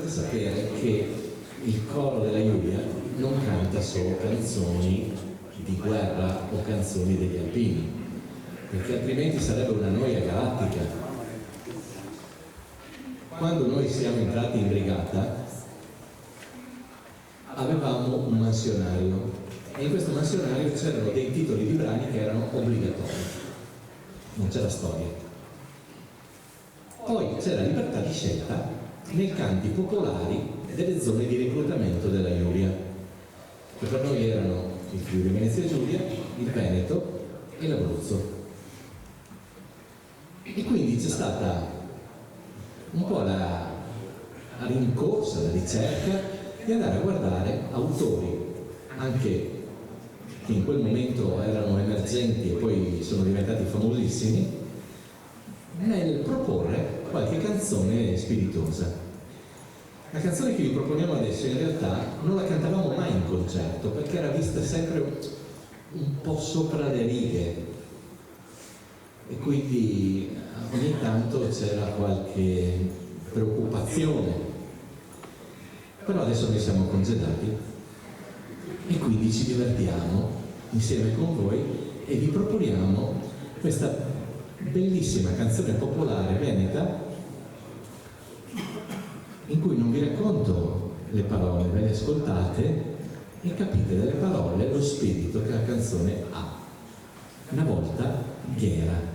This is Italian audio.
dovete sapere che il coro della Giulia non canta solo canzoni di guerra o canzoni degli alpini, perché altrimenti sarebbe una noia galattica. Quando noi siamo entrati in brigata avevamo un mansionario e in questo mansionario c'erano dei titoli di brani che erano obbligatori, non c'era storia. Poi c'era libertà di scelta nei canti popolari delle zone di reclutamento della Giulia, che per noi erano il Friuli Venezia Giulia, il Veneto e l'Abruzzo. E quindi c'è stata un po' la rincorsa, la ricerca di andare a guardare autori, anche che in quel momento erano emergenti e poi sono diventati famosissimi, nel proporre qualche canzone spiritosa. La canzone che vi proponiamo adesso in realtà non la cantavamo mai in concerto perché era vista sempre un po' sopra le righe e quindi ogni tanto c'era qualche preoccupazione. Però adesso noi siamo congedati e quindi ci divertiamo insieme con voi e vi proponiamo questa bellissima canzone popolare veneta in cui non vi racconto le parole, ve le ascoltate e capite dalle parole lo spirito che la canzone ha. Una volta Ghera.